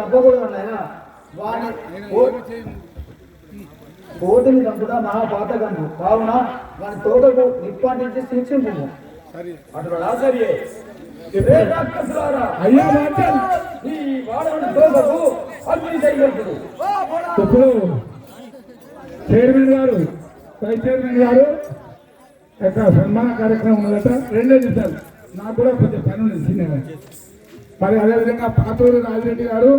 చంపకూడదు నాయన. వాని కోటిని చంపుట మహాపాతకండు కావున వాని తోటకు నిప్పాటించి శిక్షింపు. అటు రాసరియే అయ్యా ఈ వాడని తోటకు అగ్ని చేయగలుగుతాడు. ఇప్పుడు చైర్మన్ గారు వైస్ చైర్మన్ గారు యొక్క సన్మాన కార్యక్రమం ఉన్నదట. 2 నిమిషాలు నాకు కూడా కొంచెం పని ఉంది. మరి అదేవిధంగా పాతూరు రాజిరెడ్డి గారు